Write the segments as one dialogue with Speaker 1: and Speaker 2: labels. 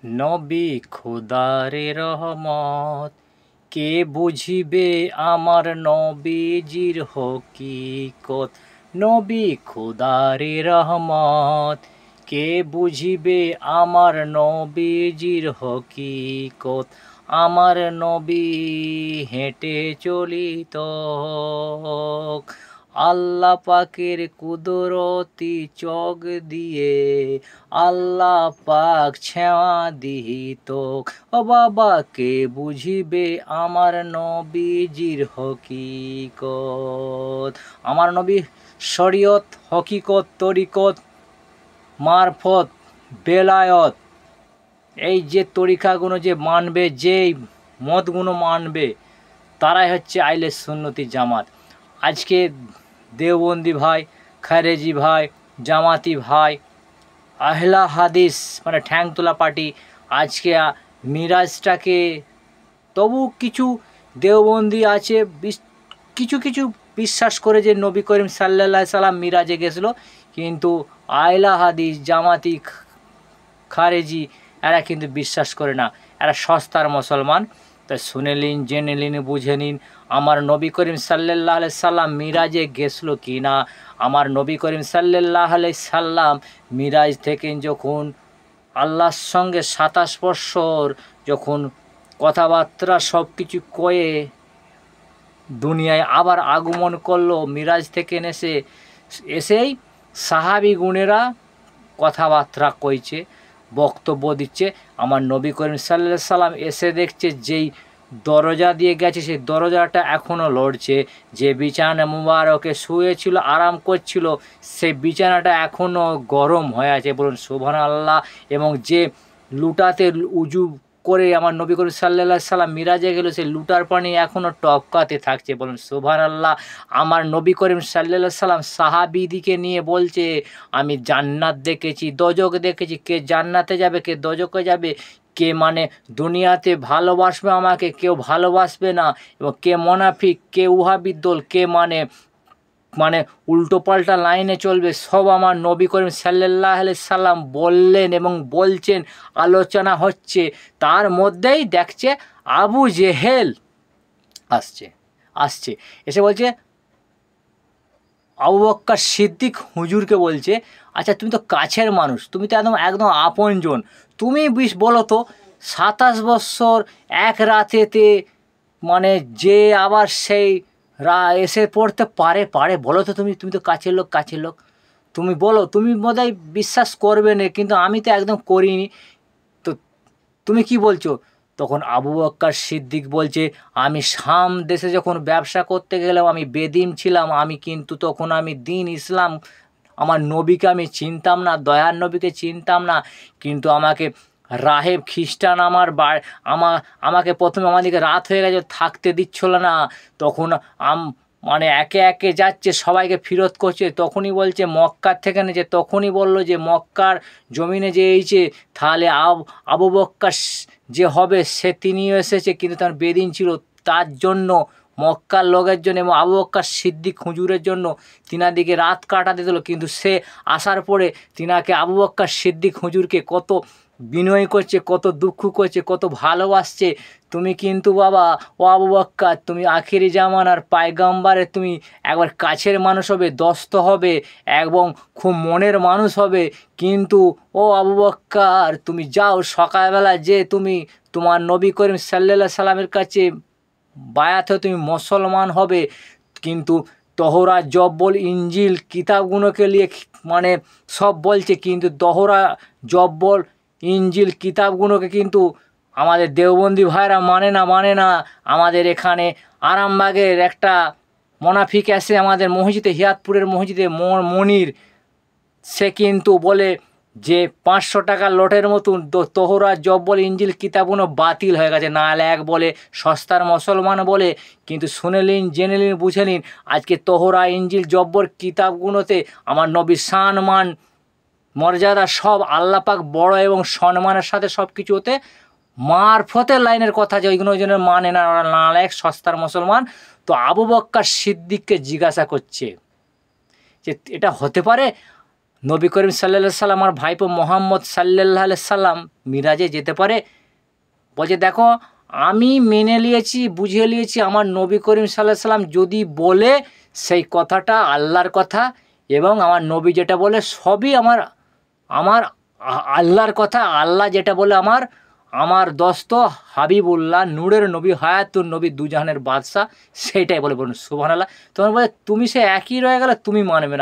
Speaker 1: নবী খোদারে রহমত, কে বুঝিবে আমার নবীজির হকিকত। নবী খোদারে রহমত, কে বুঝিবে আমার নবীজির হকিকত। আমার নবী হেঁটে চলিত আল্লাহ পাকের কুদরতি চোখ দিয়ে, আল্লাহ পাক ছেঁয়া দিত। ও বাবা, কে বুঝিবে আমার নবীজির হকিকত। আমার নবী শরীয়ত, হকিকত, তরিকত, মারফত, বেলায়ত, এই যে তরিকাগুলো যে মানবে, যেই মতগুলো মানবে, তারাই হচ্ছে আহলে সুন্নতি জামাত। আজকে দেওবন্দি ভাই, খারেজি ভাই, জামাতি ভাই, আহলা হাদিস মানে ঠ্যাংতোলা পার্টি আজকে মিরাজটাকে, তবু কিছু দেওবন্দি আছে কিছু কিছু বিশ্বাস করে যে নবী করিম সাল্লাল্লাহু আলাইহি সাল্লাম মিরাজে গেছিলো, কিন্তু আহলা হাদিস, জামাতি, খারেজি এরা কিন্তু বিশ্বাস করে না, এরা সস্তার মুসলমান। তাই শুনে নিন, জেনে নিন, বুঝে নিন আমার নবী করিম সাল্লাল্লাহু আলাইহি সাল্লাম মিরাজে গেছিলো কি না। আমার নবী করিম সাল্লাল্লাহু আলাইহি সাল্লাম মিরাজ থেকে যখন আল্লাহর সঙ্গে 27 বৎসর যখন কথাবার্তা সব কিছু কয়ে দুনিয়ায় আবার আগমন করলো, মিরাজ থেকে এসেই সাহাবী গুণেরা কথাবার্তা কইছে, বক্তব্য দিচ্ছে। আমার নবী করিম সাল্লাল্লাহু আলাইহি সাল্লাম এসে দেখছে যেই দরজা দিয়ে গেছে সেই দরজাটা এখনও লড়ছে, যে বিছানা মুবারকে শুয়েছিল, আরাম করছিল, সেই বিছানাটা এখনও গরম হয়ে আছে, বলুন সুবহানাল্লাহ। এবং যে লুটাতে উজু করে আমার নবী করিম সাল্লাল্লাহু আলাইহি সাল্লাম মিরাজে গেল, সেই লুটার পানি এখনও টপকাতে থাকছে, বলুন সুবহানাল্লাহ। আমার নবী করিম সাল্লাল্লাহু আলাইহি সাল্লাম সাহাবীদিকে নিয়ে বলছে, আমি জান্নাত দেখেছি, দোজখ দেখেছি। কে জান্নাতে যাবে, কে দোজখে যাবে, কে মানে দুনিয়াতে ভালোবাসবে আমাকে, কেউ ভালোবাসবে না, এবং কে মুনাফিক, কে ওয়াহাবি দল, কে মানে মানে উল্টোপাল্টা লাইনে চলবে, সব আমার নবী করিম সাল্লাল্লাহু আলাইহি সাল্লাম বললেন এবং বলছেন, আলোচনা হচ্ছে। তার মধ্যেই দেখছে আবু জেহেল আসছে এসে বলছে, আবু বক্কর সিদ্দিক হুজুরকে বলছে, আচ্ছা তুমি তো কাছের মানুষ, তুমি তো একদম একদম আপনজন, তুমি বলো তো 27 বৎসর এক রাতেতে মানে যে আবার সেই এসে পড়তে পারে বলো তো, তুমি তুমি তো কাছের লোক, তুমি বলো, তুমি বোধহয় বিশ্বাস করবে না, কিন্তু আমি তো একদম করিনি, তো তুমি কি বলছো? তখন আবু বক্কর সিদ্দিক বলছে, আমি শাম দেশে যখন ব্যবসা করতে গেলাম, আমি বেদিন ছিলাম, আমি কিন্তু তখন আমি দিন ইসলাম, আমার নবীকে আমি চিনতাম না, দয়ার নবীকে চিনতাম না, কিন্তু আমাকে রাহেব খ্রিস্টান আমাকে প্রথমে, আমাদেরকে রাত হয়ে গেছে, থাকতে দিচ্ছিল না, তখন মানে একে একে যাচ্ছে, সবাইকে ফেরত করছে, তখনই বলছে মক্কার থেকে নিয়েছে, তখনই বলল যে মক্কার জমিনে যে এইছে, তাহলে আবু বক্কর যে হবে সে তিনিও এসেছে, কিন্তু তার বেদিন ছিল, তার জন্য মক্কার লোকের জন্য এবং আবু বক্কর সিদ্দিক হুজুরের জন্য তিনাদিকে রাত কাটাতে দিল, কিন্তু সে আসার পরে তিনাকে আবু বক্কর সিদ্দিক হুজুরকে কত বিনয় করছে, কত দুঃখ করছে, কত ভালোবাসছে। তুমি কিন্তু বাবা ও আবু বক্কর, তুমি আখিরি জামানার পায়গাম্বারে তুমি একবার কাছের মানুষ হবে, দোস্ত হবে এবং খুব মনের মানুষ হবে, কিন্তু ও আবু বক্কর তুমি যাও সকালবেলা, যে তুমি তোমার নবী করিম সাল্লাল্লাহু সাল্লামের কাছে বায়াত হয়ে তুমি মুসলমান হবে, কিন্তু তহরা, জব্বল, ইঞ্জিল কিতাবগুলোকে নিয়ে মানে সব বলছে, কিন্তু তহরা, জব্বল, ইঞ্জিল কিতাবগুলোকে কিন্তু আমাদের দেওবন্দি ভাইরা মানে না। আমাদের এখানে আরামবাগের একটা মুনাফিক এসে আমাদের মসজিদে, হিয়াতপুরের মসজিদে মনির, সে কিন্তু বলে যে 500 টাকার লটের মতন তোহরা, জব্বল, ইঞ্জিল কিতাবগুলো বাতিল হয়ে গেছে, নাহলে এক বলে সস্তার মুসলমান বলে, কিন্তু শুনে নিন, জেনে নিন, বুঝে নিন, আজকে তোহরা, ইঞ্জিল, জব্বর কিতাবগুলোতে আমার নবীর শান, মান, মর্যাদা সব আল্লাহ পাক বড় এবং সম্মানের সাথে সব কিছু হতে মারফতের লাইনের কথা, যে ওইগুলো ওই জন্য মানে না, নালায়েক সস্তার মুসলমান। তো আবু বক্কর সিদ্দিককে জিজ্ঞাসা করছে যে এটা হতে পারে? নবী করিম সাল্লাল্লাহু সাল্লাম আমার ভাইপো মোহাম্মদ সাল্লাল্লাহু সাল্লাম মিরাজে যেতে পারে? বলছে দেখো আমি মেনে নিয়েছি, বুঝিয়ে নিয়েছি আমার নবী করিম সাল্লাল্লাহু সাল্লাম যদি বলে সেই কথাটা আল্লাহর কথা, এবং আমার নবী যেটা বলে সবই আমার আমার আল্লাহর কথা। আল্লাহ যেটা বলে আমার দোস্ত হাবিবুল্লাহ, নূরের নবী, হায়াতুন নবী, দুজাহানের বাদশাহ, সেইটাই বলে। বলুন সুবহানাল্লাহ। তোমার বলে তুমি সে একই রয়ে গেলে, তুমি মানবে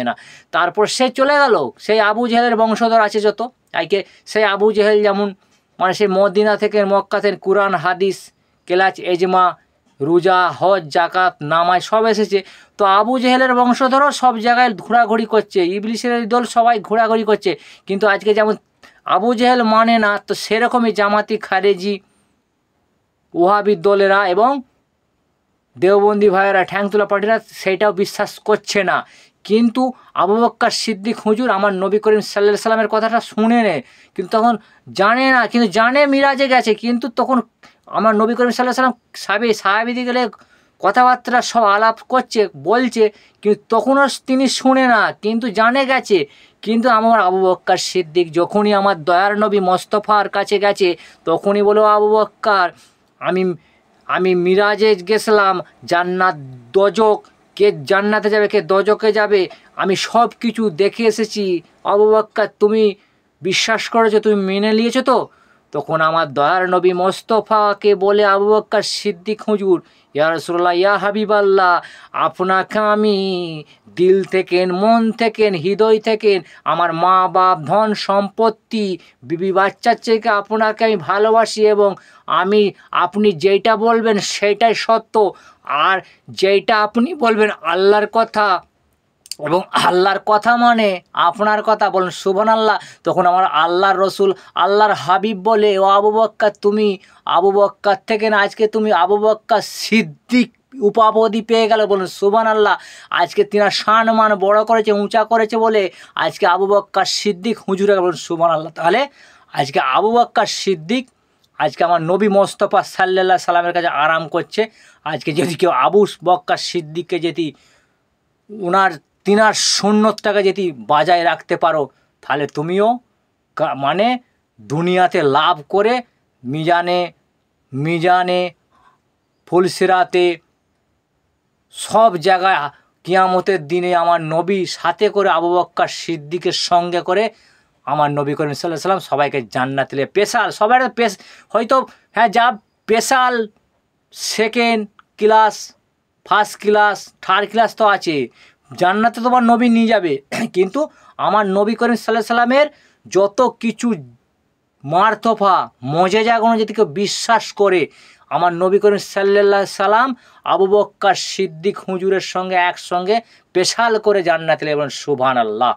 Speaker 1: না। তারপর সে চলে গেল, সেই আবু জেহেলের বংশধর আছে যত, আইকে সেই আবু জেহেল যেমন মানে সেই মদিনা থেকে মক্কা থেকে কুরআন হাদিস কেলাচ এজমা রোজা হজ জাকাত নামাজ সব এসেছে। তো আবু জেহেলের বংশধরও সব জায়গায় ঘোরাঘুরি করছে, ইবলিসের দল সবাই ঘোরাঘুরি করছে। কিন্তু আজকে যেমন আবু জেহেল মানে না, তো সেরকমই জামাতি, খারেজি, ওহাবি দলেরা এবং দেওবন্দি ভাইয়েরা, ঠ্যাংতুলা পার্টিরা সেইটাও বিশ্বাস করছে না। কিন্তু আবু বক্কর সিদ্দিক হুজুর আমার নবী করিম সাল্লাল্লাহু সাল্লামের কথাটা শুনে নেয়, কিন্তু তখন জানে না, কিন্তু জানে মিরাজে গেছে, কিন্তু তখন আমার নবী করিম সাল্লাল্লাহু সাল্লাম সাহাবিদি গেলে কথাবার্তা সব আলাপ করছে, বলছে, কিন্তু তখনও তিনি শুনে না, কিন্তু জানে গেছে। কিন্তু আমার আবু বক্কর সিদ্দিক যখনই আমার দয়ার নবী মোস্তফার কাছে গেছে, তখনই বলো আবু বক্কর আমি মিরাজে গেছিলাম, জান্নাত দোজক, কে জান্নাতে যাবে কে দোজকে যাবে, আমি সব কিছু দেখে এসেছি। আবু বক্কর তুমি বিশ্বাস করেছো, তুমি মেনে নিয়েছো তো? তখন আমার দয়ার নবী মোস্তফাকে বলে আবু বক্কর সিদ্দিক হুজুর, ইয়া রাসূলুল্লাহ, ইয়া হাবিবাল্লাহ, আপনাকে আমি দিল থেকেন, মন থেকেন, হৃদয় থেকেন, আমার মা বাপ, ধন সম্পত্তি, বিবি বাচ্চার থেকে আপনাকে আমি ভালোবাসি, এবং আপনি যেইটা বলবেন সেইটাই সত্য, আর যেইটা আপনি বলবেন আল্লাহর কথা, এবং আল্লাহর কথা মানে আপনার কথা। বলেন সুবহানাল্লাহ। তখন আমার আল্লাহর রসুল, আল্লাহর হাবিব বলে, ও আবু বক্কর, তুমি আবু বক্কর থেকে না আজকে তুমি আবু বক্কর সিদ্দিক উপাধি পেয়ে গেল। বলুন সুবহানাল্লাহ। আজকে তিনার সম্মান বড় করেছে, উঁচা করেছে বলে আজকে আবু বক্কর সিদ্দিক হুজুরে। বলুন সুবহানাল্লাহ। তাহলে আজকে আবু বক্কর সিদ্দিক আজকে আমার নবী মোস্তফা সাল্লাল্লাহু সাল্লামের কাছে আরাম করছে। আজকে যদি কেউ আবু বক্কর সিদ্দিককে যদি তিনার সুন্নতটাকে যদি বাজায় রাখতে পারো, তাহলে তুমিও মানে দুনিয়াতে লাভ করে মিজানে ফুলসিরাতে সব জায়গায় কিয়ামতের দিনে আমার নবী সাথে করে আবু বক্কর সিদ্দিকের সঙ্গে করে আমার নবী করিম সাল্লাল্লাহু আলাইহি ওয়াসাল্লাম সবাইকে জান্নাতে স্পেশাল, সবাই হয়তো হ্যাঁ যা special second class, first class, third class তো আছে, জান্নাতে তোমার নবী নিয়ে যাবে। কিন্তু আমার নবী করিম সাল্লাল্লাহু আলাইহি সাল্লামের যত কিছু মারতফা মজেজাগুলো যদি কেউ বিশ্বাস করে, আমার নবী করিম সাল্লাল্লাহু আলাইহি সাল্লাম আবু বক্কর সিদ্দিক হুজুরের সঙ্গে একসঙ্গে স্পেশাল করে জান্নাতে নেবেন। সুবহানাল্লাহ।